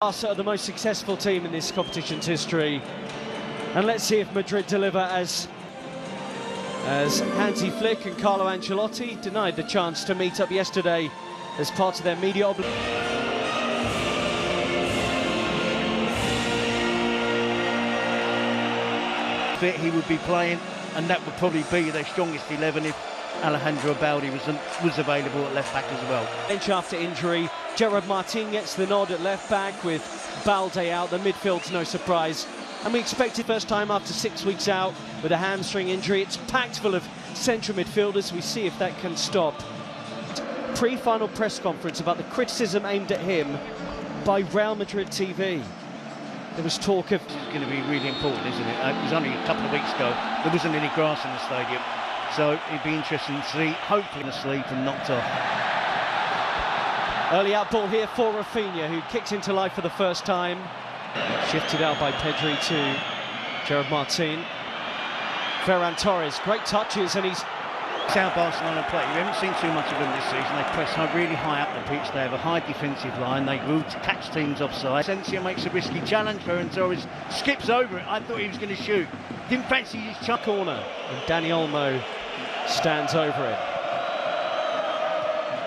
Barca are the most successful team in this competition's history, and let's see if Madrid deliver as Hansi Flick and Carlo Ancelotti denied the chance to meet up yesterday as part of their media obligation. He would be playing, and that would probably be their strongest 11 if Alejandro Balde was available at left back as well. Bench after injury, Gerard Martin gets the nod at left back with Balde out. The midfield's no surprise, and we expected first time after 6 weeks out with a hamstring injury. It's packed full of central midfielders. We see if that can stop. Pre-final press conference about the criticism aimed at him by Real Madrid TV. There was talk of... This is going to be really important, isn't it? It was only a couple of weeks ago. There wasn't any grass in the stadium. So it'd be interesting to see, hopefully asleep and knocked off. Early out ball here for Rafinha, who kicked into life for the first time. Shifted out by Pedri to Gerard Martin. Ferran Torres, great touches, and he's... It's how Barcelona play. We haven't seen too much of them this season. They press really high up the pitch. They have a high defensive line. They will catch teams offside. Asensio makes a risky challenge. Ferran Torres skips over it. I thought he was going to shoot. Didn't fancy his corner. And Dani Olmo stands over it.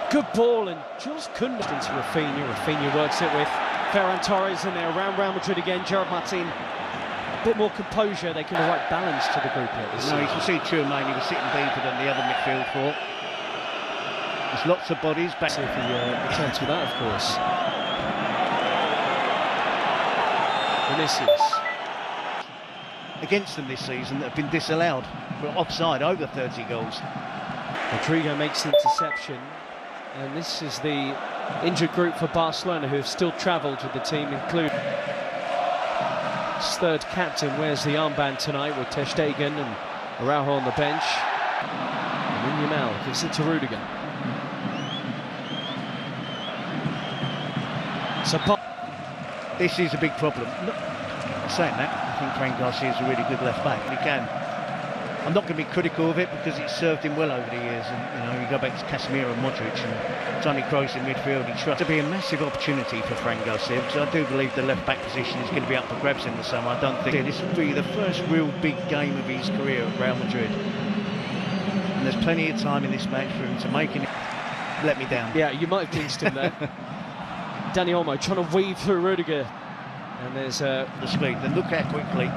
Good ball, and Jules Koundé into Rafinha. Rafinha works it with Ferran Torres, and they're around Real Madrid again. Gerard Martin, a bit more composure. They can have the right balance to the group here. No, you can see Truman, he was sitting deeper than the other midfield four. There's lots of bodies back. See if he returns with that, of course. Vinicius. Against them this season that have been disallowed for offside over 30 goals. Rodrigo makes the interception, and this is the injured group for Barcelona who have still travelled with the team, including his third captain wears the armband tonight with Ter Stegen and Araujo on the bench. And Yamal gives it to Rudiger. So this is a big problem. Saying that, I think Fran Garcia is a really good left back. He can. I'm not going to be critical of it because it's served him well over the years. And you go back to Casemiro and Modric and Toni Kroos in midfield. He trusts to be a massive opportunity for Fran Garcia because I do believe the left back position is going to be up for grabs in the summer. I don't think this will be the first real big game of his career at Real Madrid. And there's plenty of time in this match for him to make it. Let me down. Yeah, you might have jinxed him there. Dani Olmo trying to weave through Rudiger. And there's the speed. Then look how quickly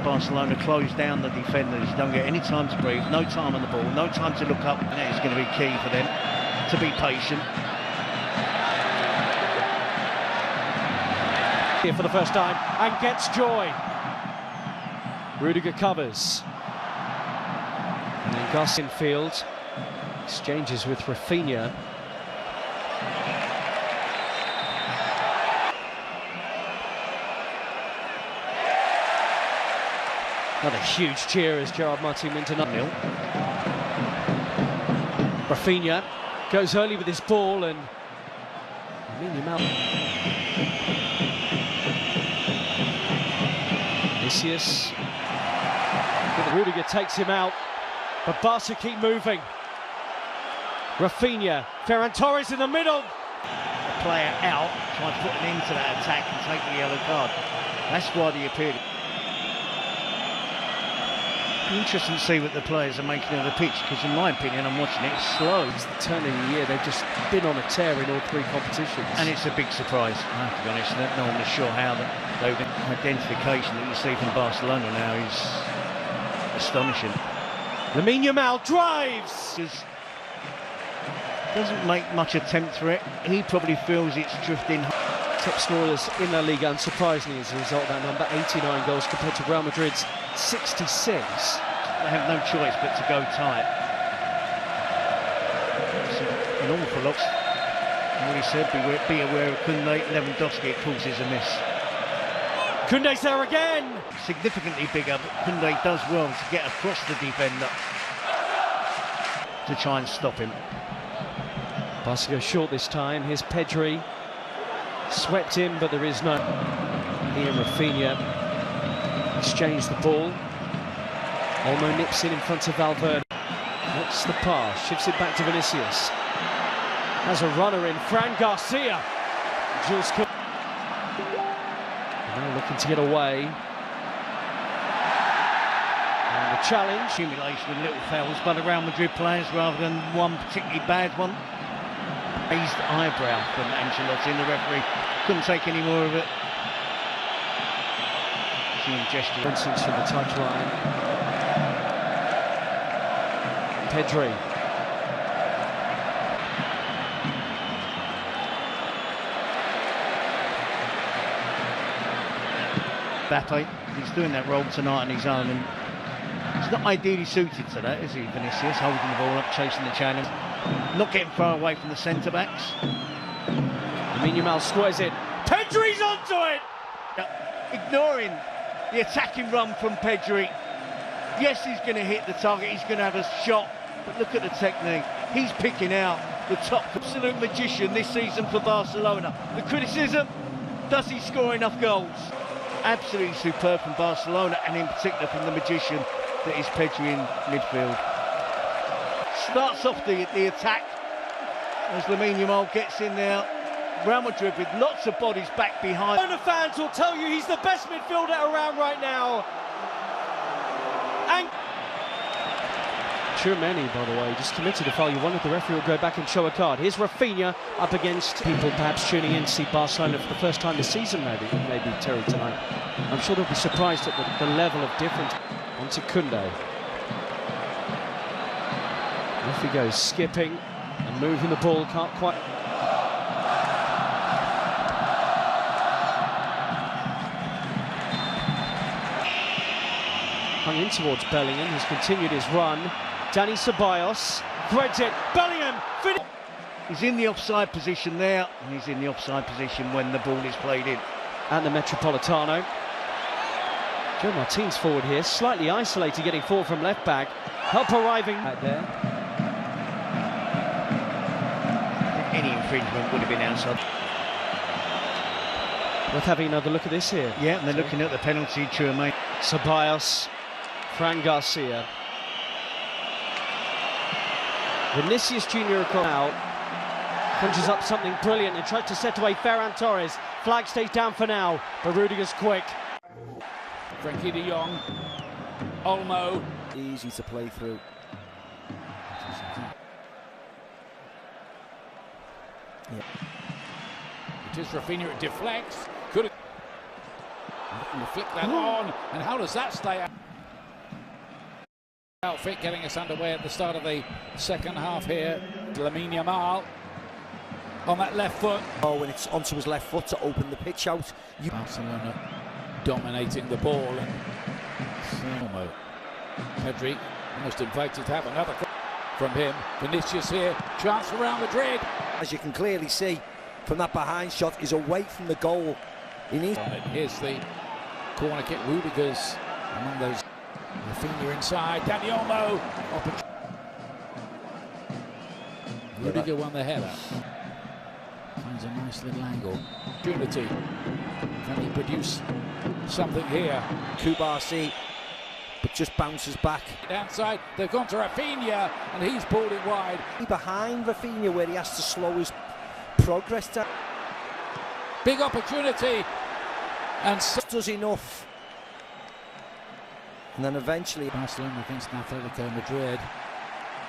Barcelona close down the defenders. Don't get any time to breathe, no time on the ball, no time to look up. And that is going to be key for them to be patient. Here for the first time and gets joy. Rudiger covers. And then Gus in field exchanges with Rafinha. Another huge cheer as Gerard Martin went to 0-0. Rafinha goes early with his ball and Vinicius. Rudiger takes him out, but Barca keep moving. Rafinha, Ferran Torres in the middle. A player out, trying to put an end to that attack and take the yellow card. That's why he appeared. Interesting to see what the players are making of the pitch, because in my opinion, I'm watching it, it's slow. It's the turn of the year. They've just been on a tear in all three competitions. And it's a big surprise, I have to be honest. No one was sure how the identification that you see from Barcelona now is astonishing. Lamine Yamal drives! Doesn't make much attempt for it. He probably feels it's drifting. Top scorers in La Liga, unsurprisingly, as a result of that number, 89 goals compared to Real Madrid's 66. They have no choice but to go tight. It's an awful lot. And we said, be aware of Koundé. Lewandowski, of course, is a miss. Koundé's there again! Significantly bigger, but Koundé does well to get across the defender to try and stop him. Barca goes short this time. Here's Pedri. Swept in, but there is no. Here Rafinha exchange the ball. Olmo nips in front of Valverde. What's the pass? Shifts it back to Vinicius. Has a runner in, Fran Garcia. Jules Koundé. Now looking to get away. And the challenge. Accumulation with little fouls by the Real Madrid players rather than one particularly bad one. Raised eyebrow from Ancelotti, and the referee couldn't take any more of it. Seeing gesture. For instance, from the touchline. Pedri. Mbappe, he's doing that role tonight on his own, and he's not ideally suited to that, is he, Vinicius? Holding the ball up, chasing the challenge, not getting far away from the centre-backs. Lamine Yamal squares it. Pedri's onto it! Ignoring the attacking run from Pedri. Yes, he's going to hit the target, he's going to have a shot, but look at the technique. He's picking out the top absolute magician this season for Barcelona. The criticism, does he score enough goals? Absolutely superb from Barcelona, and in particular from the magician that is Pedri in midfield. Starts off the attack as Lamine Yamal gets in there. Real Madrid with lots of bodies back behind. Barcelona fans will tell you he's the best midfielder around right now. And Tchouameni, by the way, just committed a foul. You wondered the referee will go back and show a card. Here's Rafinha up against people perhaps tuning in to see Barcelona for the first time this season, maybe Terry, tonight. I'm sure they'll be surprised at the level of difference. On to Koundé. Off he goes, skipping and moving the ball, can't quite. Hung in towards Bellingham, who's continued his run. Dani Ceballos threads it. Bellingham finish. He's in the offside position there, and he's in the offside position when the ball is played in. And the Metropolitano. Joe Martin's forward here, slightly isolated, getting forward from left back. Help arriving back there. Any infringement would have been outside. Worth having another look at this here. Yeah, and they're looking at the penalty, Tchouameni. Ceballos, Fran Garcia. Vinicius Junior out, punches up something brilliant and tries to set away Ferran Torres. Flag stays down for now, but Rudiger's quick. Frenkie de Jong, Olmo. Easy to play through. Yeah. It is Rafinha, it deflects. Could it? Looking to flick that on, and how does that stay out? Outfit getting us underway at the start of the second half here. Lamine Yamal on that left foot. Oh, and it's onto his left foot to open the pitch out. Barcelona dominating the ball, and Olmo. Madrid almost invited to have another from him. Vinicius here, chance for Real Madrid. As you can clearly see from that behind shot, is away from the goal. He needs. Here's the corner kick. Rudiger's among those. Rafinha inside. Dani Olmo. Rudiger won the header. Finds a nice little angle. Opportunity. Can he produce something here? Kubasi, but just bounces back. Outside, they've gone to Rafinha, and he's pulled it wide. Behind Rafinha, where he has to slow his progress down. Big opportunity, and does enough. And then eventually Barcelona against Atletico Madrid,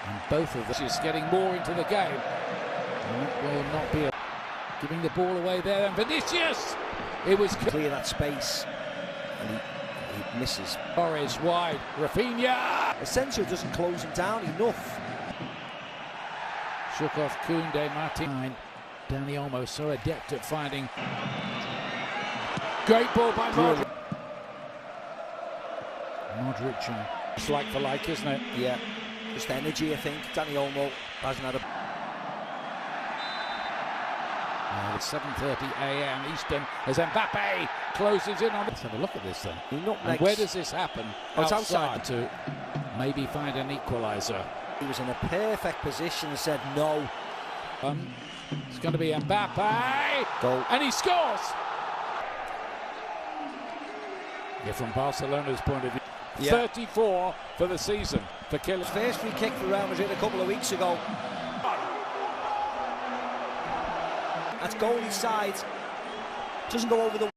and both of them is getting more into the game. And that will not be giving the ball away there. And Vinicius, it was clear that space, and he misses. Torres wide, Rafinha. Asensio doesn't close him down enough. Shook off Koundé, Martin. Dani Olmo, so adept at finding. Great ball by Modric. Modric, it's like for like, isn't it? Yeah, just energy, I think. Dani Olmo hasn't had a. It's 7:30 a.m. Eastern as Mbappe closes in on. Let's have a look at this then. And where does this happen? Oh, it's outside to maybe find an equaliser. He was in a perfect position and said no. It's going to be Mbappe. Goal. And he scores. Yeah, from Barcelona's point of view. Yeah. 34 for the season for Kylian. First free kick for Real Madrid a couple of weeks ago. That's goalie side. Doesn't go over the